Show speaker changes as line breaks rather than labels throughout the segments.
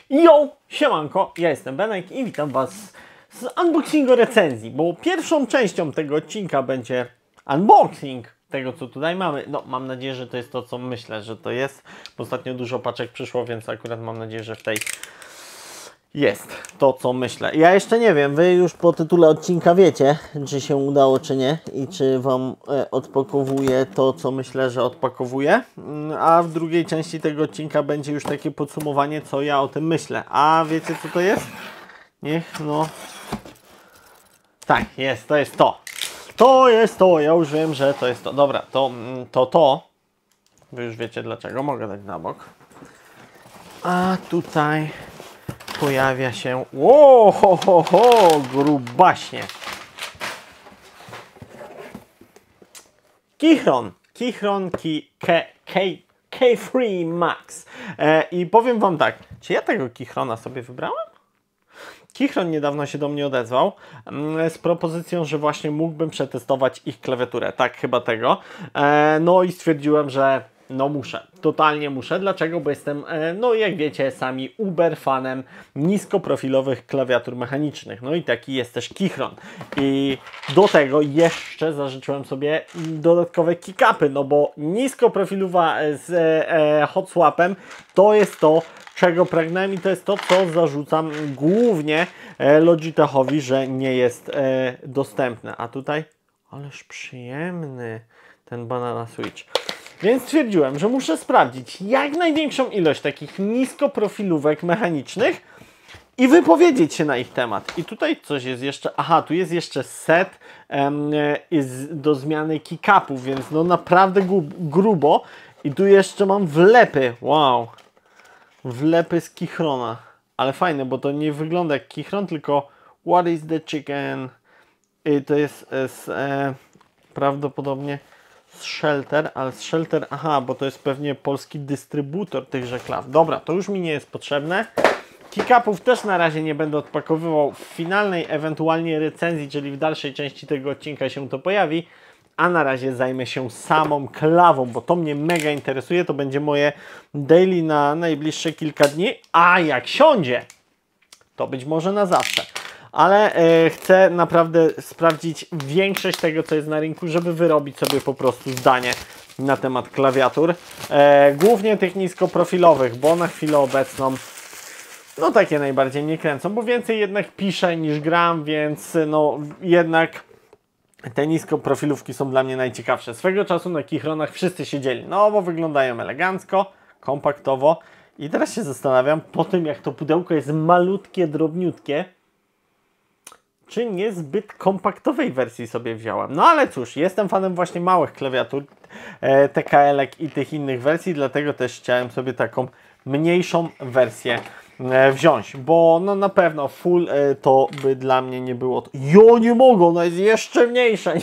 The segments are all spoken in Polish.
Yo, siemanko, ja jestem Benek i witam Was z unboxingu recenzji, bo pierwszą częścią tego odcinka będzie unboxing tego, co tutaj mamy. No, mam nadzieję, że to jest to, co myślę, że to jest. Ostatnio dużo paczek przyszło, więc akurat mam nadzieję, że w tej jest to, co myślę. Ja jeszcze nie wiem, Wy już po tytule odcinka wiecie, czy się udało, czy nie i czy Wam odpakowuję to, co myślę, że odpakowuję. A w drugiej części tego odcinka będzie już takie podsumowanie, co ja o tym myślę. A wiecie, co to jest? Niech, no... Tak, jest, to jest to. To jest to, ja już wiem, że to jest to. Dobra, to. Wy już wiecie dlaczego, mogę dać na bok. A tutaj pojawia się... Ło, grubaśnie. Kichron K3 Max. I powiem Wam tak, czy ja tego Kichrona sobie wybrałem? Kichron niedawno się do mnie odezwał z propozycją, że właśnie mógłbym przetestować ich klawiaturę. Tak, chyba tego. No i stwierdziłem, że no muszę. Totalnie muszę. Dlaczego? Bo jestem, no jak wiecie sami, uber fanem niskoprofilowych klawiatur mechanicznych. No i taki jest też Kichron. I do tego jeszcze zażyczyłem sobie dodatkowe kick-upy, no bo niskoprofilowa z hot swapem to jest to, czego pragnąłem i to jest to, co zarzucam głównie Logitechowi, że nie jest dostępne. A tutaj, ależ przyjemny ten Banana Switch. Więc stwierdziłem, że muszę sprawdzić jak największą ilość takich niskoprofilówek mechanicznych i wypowiedzieć się na ich temat. I tutaj coś jest jeszcze, aha, tu jest jeszcze set do zmiany kick-upów, więc no naprawdę grubo. I tu jeszcze mam wlepy, wow. Wlepy z Kichrona, ale fajne, bo to nie wygląda jak Kichron, tylko what is the chicken? I to jest prawdopodobnie z Shelter, ale z Shelter, aha, bo to jest pewnie polski dystrybutor tychże klaw. Dobra, to już mi nie jest potrzebne. Kick-upów też na razie nie będę odpakowywał w finalnej ewentualnie recenzji, czyli w dalszej części tego odcinka się to pojawi. A na razie zajmę się samą klawą, bo to mnie mega interesuje. To będzie moje daily na najbliższe kilka dni. A jak siądzie, to być może na zawsze. Ale chcę naprawdę sprawdzić większość tego, co jest na rynku, żeby wyrobić sobie po prostu zdanie na temat klawiatur. Głównie tych niskoprofilowych, bo na chwilę obecną no takie najbardziej mnie kręcą, bo więcej jednak piszę niż gram, więc no jednak te niskoprofilówki są dla mnie najciekawsze. Swego czasu na Kichronach wszyscy siedzieli, no bo wyglądają elegancko, kompaktowo. I teraz się zastanawiam, po tym jak to pudełko jest malutkie, drobniutkie, czy niezbyt kompaktowej wersji sobie wziąłem. No ale cóż, jestem fanem właśnie małych klawiatur, TKL-ek i tych innych wersji, dlatego też chciałem sobie taką mniejszą wersję wziąć, bo no na pewno full to by dla mnie nie było. Jo, nie mogę, ona jest jeszcze mniejsza.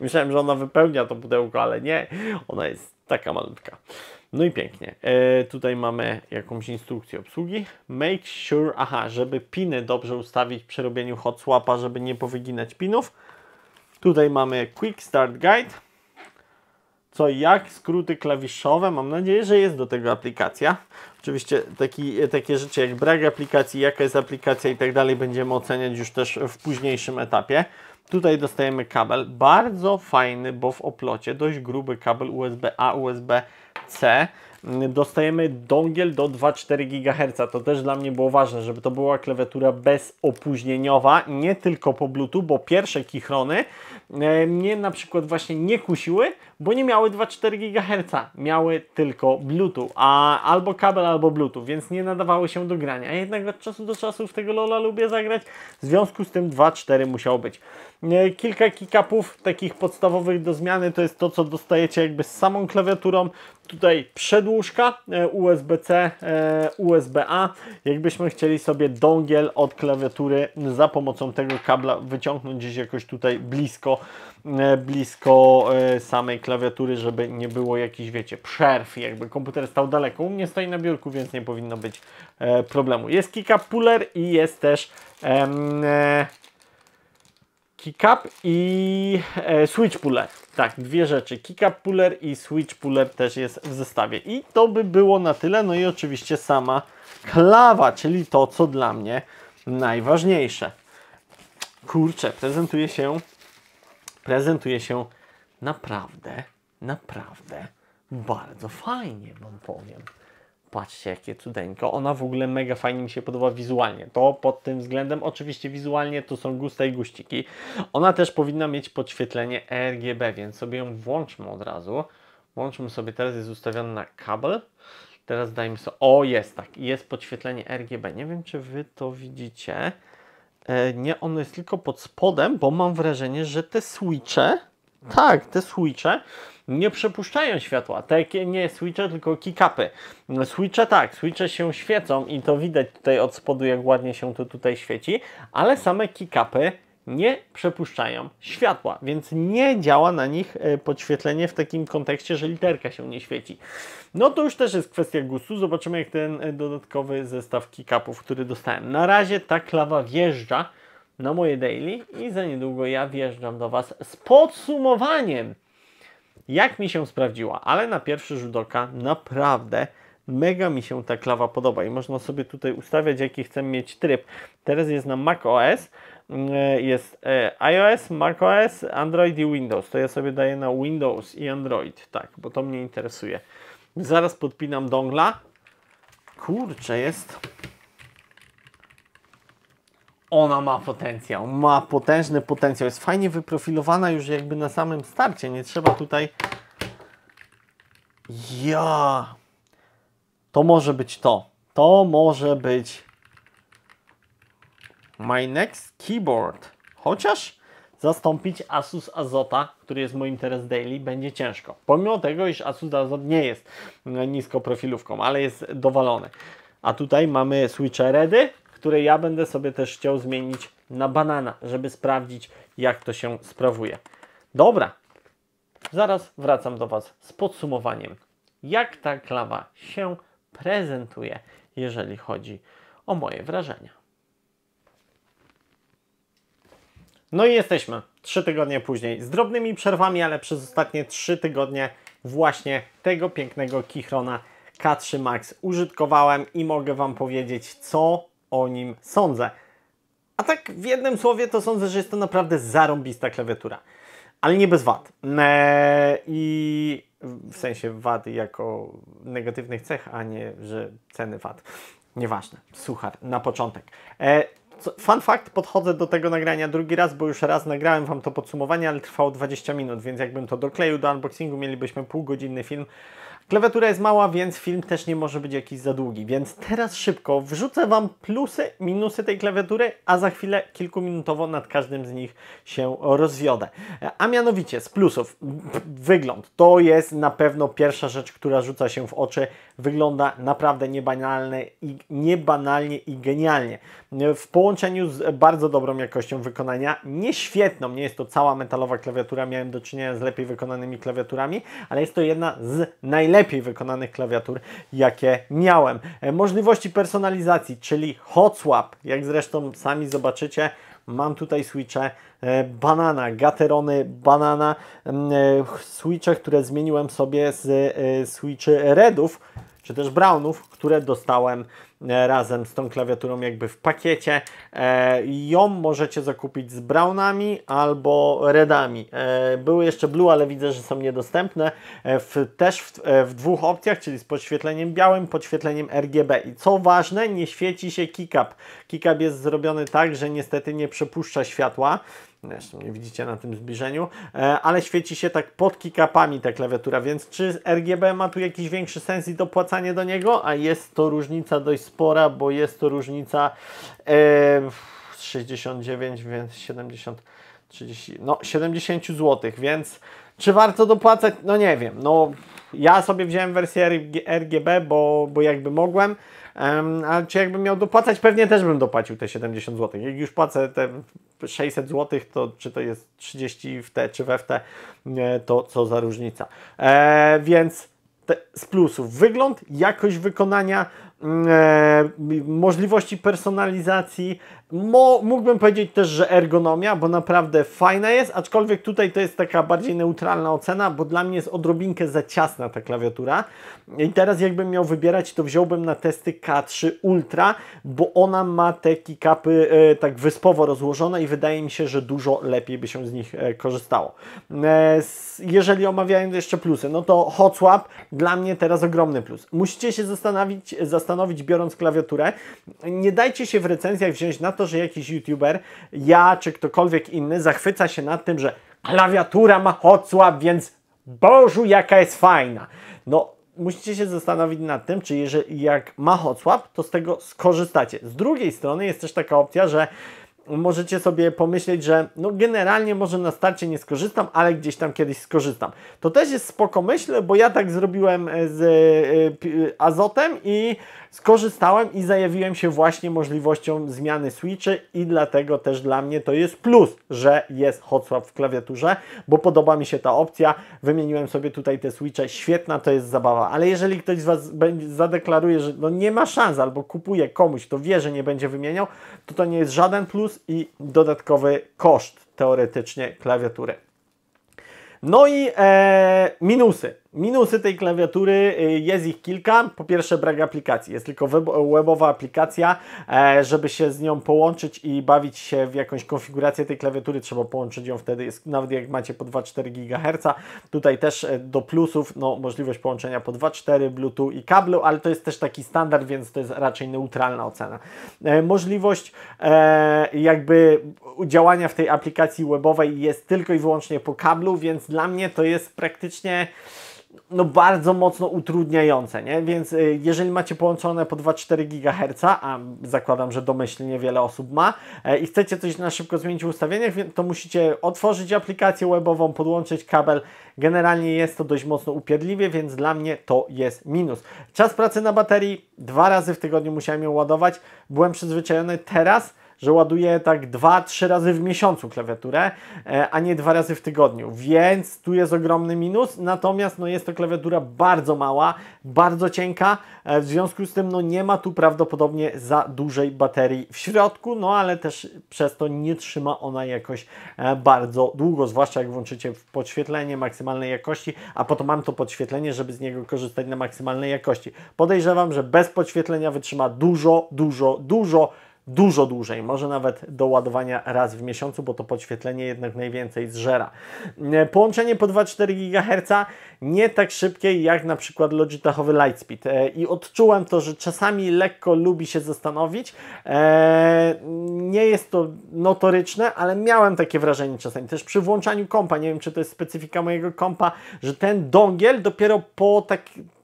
Myślałem, że ona wypełnia to pudełko, ale nie, ona jest taka malutka. No i pięknie. Tutaj mamy jakąś instrukcję obsługi. Make sure, aha, żeby piny dobrze ustawić przy robieniu hot swapa, żeby nie powyginać pinów. Tutaj mamy Quick Start Guide. Co i jak, skróty klawiszowe, mam nadzieję, że jest do tego aplikacja. Oczywiście takie rzeczy jak brak aplikacji, jaka jest aplikacja i tak dalej będziemy oceniać już też w późniejszym etapie. Tutaj dostajemy kabel, bardzo fajny, bo w oplocie dość gruby kabel USB-A, USB-C. Dostajemy dongiel do 2,4 GHz. To też dla mnie było ważne, żeby to była klawiatura bezopóźnieniowa, nie tylko po Bluetooth, bo pierwsze Kichrony mnie na przykład właśnie nie kusiły, bo nie miały 2,4 GHz, miały tylko Bluetooth, albo kabel, albo Bluetooth, więc nie nadawały się do grania. A jednak od czasu do czasu w tego LoL'a lubię zagrać, w związku z tym 2,4 musiało być. Kilka kick-upów takich podstawowych do zmiany, to jest to, co dostajecie jakby z samą klawiaturą. Tutaj przedłużka USB-C, USB-A. Jakbyśmy chcieli sobie dongiel od klawiatury za pomocą tego kabla wyciągnąć gdzieś jakoś tutaj blisko samej klawiatury, żeby nie było jakichś, wiecie, przerw, jakby komputer stał daleko. U mnie stoi na biurku, więc nie powinno być problemu. Jest kick-up puller i jest też keycap i switch puller. Tak, dwie rzeczy. Keycap puller i switch puller też jest w zestawie. I to by było na tyle. No i oczywiście sama klawa, czyli to, co dla mnie najważniejsze. Kurczę, prezentuje się naprawdę bardzo fajnie, wam powiem. Patrzcie, jakie cudeńko. Ona w ogóle mega fajnie mi się podoba wizualnie. To pod tym względem, oczywiście wizualnie to są gusta i guściki. Ona też powinna mieć podświetlenie RGB, więc sobie ją włączmy od razu. Włączmy sobie, teraz jest ustawiony na kabel. Teraz dajmy sobie, o jest tak, jest podświetlenie RGB. Nie wiem, czy wy to widzicie. Nie, ono jest tylko pod spodem, bo mam wrażenie, że te switche, tak, te switche nie przepuszczają światła. Takie nie switche, tylko keycapy. Switche tak, switche się świecą i to widać tutaj od spodu, jak ładnie się to tutaj świeci, ale same keycapy nie przepuszczają światła, więc nie działa na nich podświetlenie w takim kontekście, że literka się nie świeci. No to już też jest kwestia gustu. Zobaczymy, jak ten dodatkowy zestaw keycapów, który dostałem. Na razie ta klawa wjeżdża na moje daily i za niedługo ja wjeżdżam do Was z podsumowaniem, jak mi się sprawdziła, ale na pierwszy rzut oka naprawdę mega mi się ta klawa podoba i można sobie tutaj ustawiać, jaki chcę mieć tryb. Teraz jest na macOS, jest iOS, macOS, Android i Windows. To ja sobie daję na Windows i Android, tak, bo to mnie interesuje. Zaraz podpinam dongla. Kurczę, jest... Ona ma potencjał, ma potężny potencjał, jest fajnie wyprofilowana już jakby na samym starcie, nie trzeba tutaj... Ja, to może być to może być my next keyboard, chociaż zastąpić Asus Azota, który jest moim teraz daily, będzie ciężko, pomimo tego, iż Asus Azot nie jest niskoprofilówką, ale jest dowalony, a tutaj mamy switche ready, które ja będę sobie też chciał zmienić na banana, żeby sprawdzić, jak to się sprawuje. Dobra, zaraz wracam do Was z podsumowaniem, jak ta klawa się prezentuje, jeżeli chodzi o moje wrażenia. No i jesteśmy 3 tygodnie później, z drobnymi przerwami, ale przez ostatnie 3 tygodnie właśnie tego pięknego Keychrona K3 Max użytkowałem i mogę Wam powiedzieć, co o nim sądzę. A tak w jednym słowie to sądzę, że jest to naprawdę zarąbista klawiatura. Ale nie bez wad. I w sensie wad jako negatywnych cech, a nie, że ceny wad. Nieważne. Suchar na początek. Fun fact, podchodzę do tego nagrania drugi raz, bo już raz nagrałem Wam to podsumowanie, ale trwało 20 minut, więc jakbym to dokleił do unboxingu, mielibyśmy półgodzinny film. Klawiatura jest mała, więc film też nie może być jakiś za długi, więc teraz szybko wrzucę Wam plusy, minusy tej klawiatury, a za chwilę kilkuminutowo nad każdym z nich się rozwiodę. A mianowicie z plusów, wygląd. To jest na pewno pierwsza rzecz, która rzuca się w oczy. Wygląda naprawdę niebanalnie i genialnie. W połączeniu z bardzo dobrą jakością wykonania, nie świetną, nie jest to cała metalowa klawiatura, miałem do czynienia z lepiej wykonanymi klawiaturami, ale jest to jedna z najlepiej wykonanych klawiatur, jakie miałem. Możliwości personalizacji, czyli hot swap, jak zresztą sami zobaczycie, mam tutaj switche banana, gaterony banana, switche, które zmieniłem sobie z switchy redów, czy też brownów, które dostałem razem z tą klawiaturą jakby w pakiecie. Ją możecie zakupić z brownami albo redami. Były jeszcze blue, ale widzę, że są niedostępne. Też w dwóch opcjach, czyli z podświetleniem białym, podświetleniem RGB. I co ważne, nie świeci się keycap. Keycap jest zrobiony tak, że niestety nie przepuszcza światła. Zresztą nie widzicie na tym zbliżeniu, ale świeci się tak pod keycapami ta klawiatura, więc czy RGB ma tu jakiś większy sens i dopłacanie do niego? A jest to różnica dość spora, bo jest to różnica 69, więc 70, 30, no 70 zł, więc czy warto dopłacać? No nie wiem, no ja sobie wziąłem wersję RGB, bo jakby mogłem, a czy jakbym miał dopłacać, pewnie też bym dopłacił te 70 zł. Jak już płacę te 600 zł, to czy to jest 30 w te, czy we w te, to co za różnica. Więc z plusów wygląd, jakość wykonania, możliwości personalizacji. Mógłbym powiedzieć też, że ergonomia, bo naprawdę fajna jest, aczkolwiek tutaj to jest taka bardziej neutralna ocena, bo dla mnie jest odrobinkę za ciasna ta klawiatura. I teraz jakbym miał wybierać, to wziąłbym na testy K3 Ultra, bo ona ma te kick-upy tak wyspowo rozłożone i wydaje mi się, że dużo lepiej by się z nich korzystało. Jeżeli omawiając jeszcze plusy, no to Hot Swap dla mnie teraz ogromny plus. Musicie się zastanowić biorąc klawiaturę. Nie dajcie się w recenzjach wziąć na to, że jakiś youtuber, ja czy ktokolwiek inny zachwyca się nad tym, że klawiatura ma Hot Swap, więc Bożu, jaka jest fajna. No, musicie się zastanowić nad tym, czy jak ma Hot Swap, to z tego skorzystacie. Z drugiej strony jest też taka opcja, że możecie sobie pomyśleć, że no generalnie może na starcie nie skorzystam, ale gdzieś tam kiedyś skorzystam. To też jest spoko myśl, bo ja tak zrobiłem z Azotem i skorzystałem i zajawiłem się właśnie możliwością zmiany switchy i dlatego też dla mnie to jest plus, że jest Hot Swap w klawiaturze, bo podoba mi się ta opcja. Wymieniłem sobie tutaj te switche, świetna to jest zabawa, ale jeżeli ktoś z Was zadeklaruje, że no nie ma szans albo kupuje komuś, to wie, że nie będzie wymieniał, to nie jest żaden plus i dodatkowy koszt teoretycznie klawiatury. No i minusy. Minusy tej klawiatury, jest ich kilka. Po pierwsze brak aplikacji. Jest tylko webowa aplikacja. Żeby się z nią połączyć i bawić się w jakąś konfigurację tej klawiatury, trzeba połączyć ją wtedy, nawet jak macie po 2,4 GHz. Tutaj też do plusów, no, możliwość połączenia po 2,4, Bluetooth i kablu, ale to jest też taki standard, więc to jest raczej neutralna ocena. Możliwość jakby działania w tej aplikacji webowej jest tylko i wyłącznie po kablu, więc dla mnie to jest praktycznie no bardzo mocno utrudniające, nie? Więc jeżeli macie połączone po 2,4 GHz, a zakładam, że domyślnie wiele osób ma i chcecie coś na szybko zmienić w ustawieniach, to musicie otworzyć aplikację webową, podłączyć kabel. Generalnie jest to dość mocno upierdliwie, więc dla mnie to jest minus. Czas pracy na baterii, 2 razy w tygodniu musiałem ją ładować. Byłem przyzwyczajony teraz, że ładuję tak 2-3 razy w miesiącu klawiaturę, a nie 2 razy w tygodniu, więc tu jest ogromny minus, natomiast no, jest to klawiatura bardzo mała, bardzo cienka, w związku z tym no, nie ma tu prawdopodobnie za dużej baterii w środku, no ale też przez to nie trzyma ona jakoś bardzo długo, zwłaszcza jak włączycie podświetlenie maksymalnej jakości, a potem mam to podświetlenie, żeby z niego korzystać na maksymalnej jakości. Podejrzewam, że bez podświetlenia wytrzyma dużo dłużej, może nawet do ładowania raz w miesiącu, bo to podświetlenie jednak najwięcej zżera. Połączenie po 2,4 GHz nie tak szybkie jak na przykład Logitechowy Lightspeed i odczułem to, że czasami lekko lubi się zastanowić. Nie jest to notoryczne, ale miałem takie wrażenie czasami. Też przy włączaniu kompa, nie wiem czy to jest specyfika mojego kompa, że ten dongiel dopiero po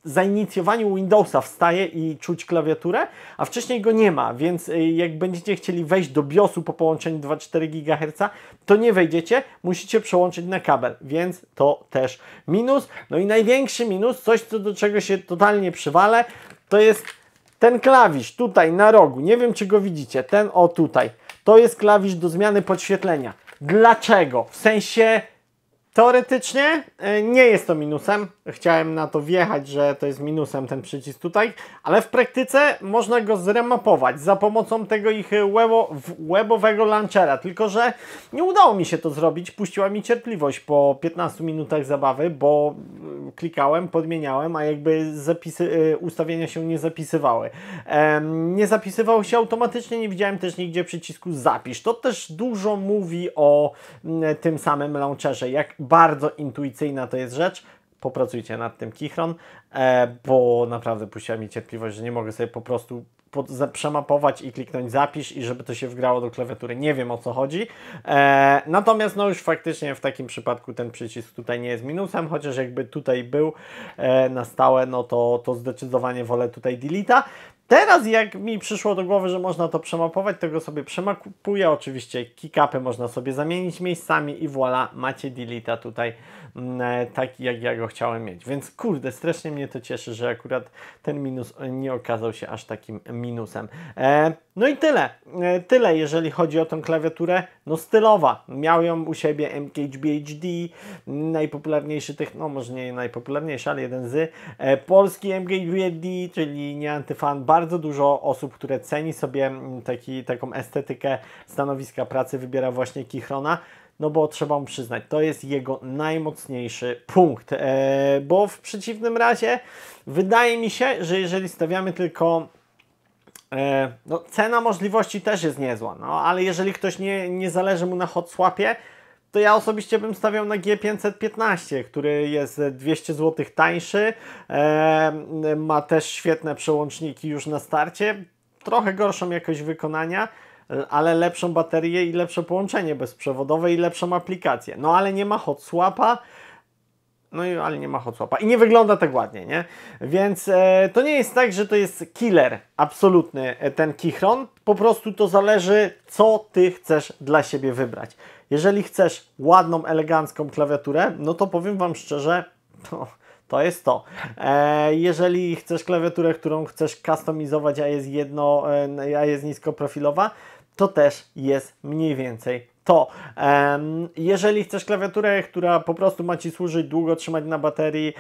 zainicjowaniu Windowsa wstaje i czuć klawiaturę, a wcześniej go nie ma, więc jak będziecie chcieli wejść do BIOSu po połączeniu 2,4 GHz, to nie wejdziecie, musicie przełączyć na kabel, więc to też minus. No i największy minus, coś do czego się totalnie przywalę, to jest ten klawisz tutaj na rogu, nie wiem czy go widzicie, ten o tutaj, to jest klawisz do zmiany podświetlenia. Dlaczego? W sensie teoretycznie nie jest to minusem. Chciałem na to wjechać, że to jest minusem ten przycisk tutaj, ale w praktyce można go zremapować za pomocą tego ich webowego launchera, tylko że nie udało mi się to zrobić. Puściła mi cierpliwość po 15 minutach zabawy, bo klikałem, podmieniałem, a jakby ustawienia się nie zapisywały. Nie zapisywały się automatycznie, nie widziałem też nigdzie przycisku zapisz. To też dużo mówi o tym samym launcherze, jak bardzo intuicyjna to jest rzecz. Popracujcie nad tym, Kichron, bo naprawdę puściła mi cierpliwość, że nie mogę sobie po prostu przemapować i kliknąć zapisz i żeby to się wgrało do klawiatury. Nie wiem o co chodzi. Natomiast no już faktycznie w takim przypadku ten przycisk tutaj nie jest minusem, chociaż jakby tutaj był na stałe, no to zdecydowanie wolę tutaj delete'a. Teraz jak mi przyszło do głowy, że można to przemapować, to go sobie przemapuję. Oczywiście kick-upy można sobie zamienić miejscami i voilà, macie delete'a tutaj taki, jak ja go chciałem mieć. Więc kurde, strasznie mnie to cieszy, że akurat ten minus nie okazał się aż takim minusem. No i tyle. Tyle, jeżeli chodzi o tą klawiaturę. No stylowa. Miał ją u siebie MKHBHD, najpopularniejszy no może nie najpopularniejszy, ale jeden z. Polski MKHBHD, czyli nie antyfan. Bardzo dużo osób, które ceni sobie taką estetykę stanowiska pracy, wybiera właśnie Kichrona. No bo trzeba mu przyznać, to jest jego najmocniejszy punkt, bo w przeciwnym razie wydaje mi się, że jeżeli stawiamy tylko no, cena możliwości też jest niezła, no ale jeżeli ktoś nie zależy mu na hot swapie, to ja osobiście bym stawiał na G515, który jest 200 zł tańszy, ma też świetne przełączniki już na starcie, trochę gorszą jakość wykonania, ale lepszą baterię i lepsze połączenie bezprzewodowe i lepszą aplikację. No ale nie ma hot swapa, ale nie ma hot swapa i nie wygląda tak ładnie, nie? Więc to nie jest tak, że to jest killer absolutny ten Kichron, po prostu to zależy, co Ty chcesz dla siebie wybrać. Jeżeli chcesz ładną, elegancką klawiaturę, no to powiem Wam szczerze, to jest to. Jeżeli chcesz klawiaturę, którą chcesz customizować, a jest niskoprofilowa, to też jest mniej więcej to. Jeżeli chcesz klawiaturę, która po prostu ma Ci służyć, długo trzymać na baterii,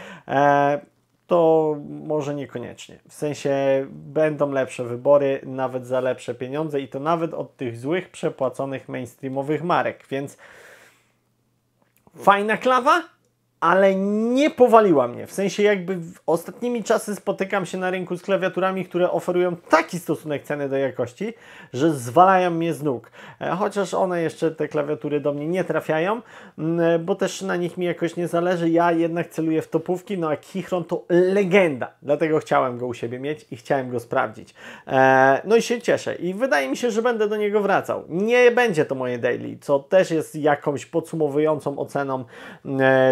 to może niekoniecznie. W sensie będą lepsze wybory, nawet za lepsze pieniądze i to nawet od tych złych, przepłaconych mainstreamowych marek, więc fajna klawa, ale nie powaliła mnie. W sensie jakby ostatnimi czasy spotykam się na rynku z klawiaturami, które oferują taki stosunek ceny do jakości, że zwalają mnie z nóg. Chociaż one jeszcze, te klawiatury do mnie nie trafiają, bo też na nich mi jakoś nie zależy. Ja jednak celuję w topówki, no a Kichron to legenda. Dlatego chciałem go u siebie mieć i chciałem go sprawdzić. No i się cieszę. I wydaje mi się, że będę do niego wracał. Nie będzie to moje daily, co też jest jakąś podsumowującą oceną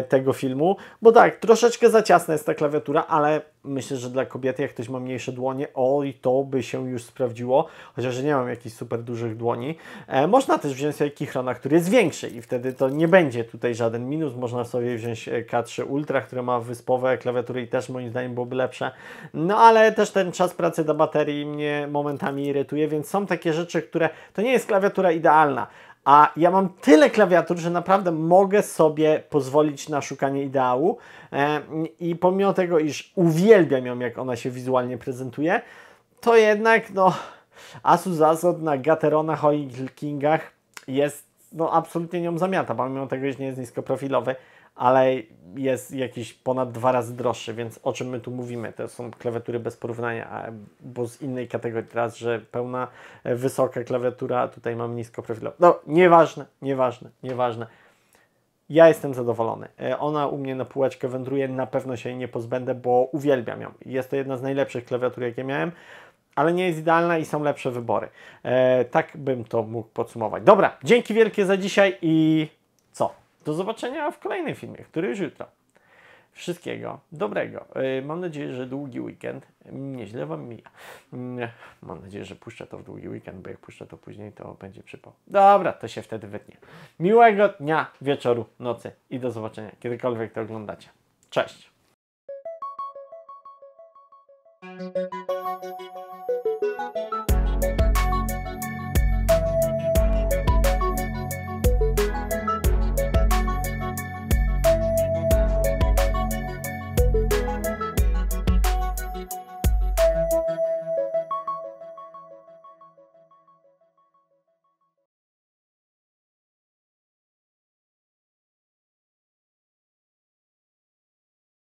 tego filmu, bo tak, troszeczkę za ciasna jest ta klawiatura, ale myślę, że dla kobiety, jak ktoś ma mniejsze dłonie, i to by się już sprawdziło, chociaż nie mam jakichś super dużych dłoni. Można też wziąć sobie Kichrona, który jest większy i wtedy to nie będzie tutaj żaden minus. Można sobie wziąć K3 Ultra, które ma wyspowe klawiatury i też moim zdaniem byłoby lepsze. No ale też ten czas pracy do baterii mnie momentami irytuje, więc są takie rzeczy, które to nie jest klawiatura idealna. A ja mam tyle klawiatur, że naprawdę mogę sobie pozwolić na szukanie ideału i pomimo tego, iż uwielbiam ją, jak ona się wizualnie prezentuje, to jednak no Asus Azot na Gateronach, Oil Kingach jest, no absolutnie nią zamiata, pomimo tego, że nie jest niskoprofilowy, ale jest jakiś ponad 2 razy droższy, więc o czym my tu mówimy? To są klawiatury bez porównania, bo z innej kategorii teraz, że pełna, wysoka klawiatura, tutaj mam niskoprofilową. No, nieważne. Ja jestem zadowolony. Ona u mnie na półeczkę wędruje, na pewno się jej nie pozbędę, bo uwielbiam ją. Jest to jedna z najlepszych klawiatur, jakie miałem, ale nie jest idealna i są lepsze wybory. Tak bym to mógł podsumować. Dobra, dzięki wielkie za dzisiaj i co? Do zobaczenia w kolejnym filmie, który już jutro. Wszystkiego dobrego. Mam nadzieję, że długi weekend nieźle Wam mija. Mam nadzieję, że puszczę to w długi weekend, bo jak puszczę to później, to będzie przypał. Dobra, to się wtedy wytnie. Miłego dnia, wieczoru, nocy i do zobaczenia, kiedykolwiek to oglądacie. Cześć!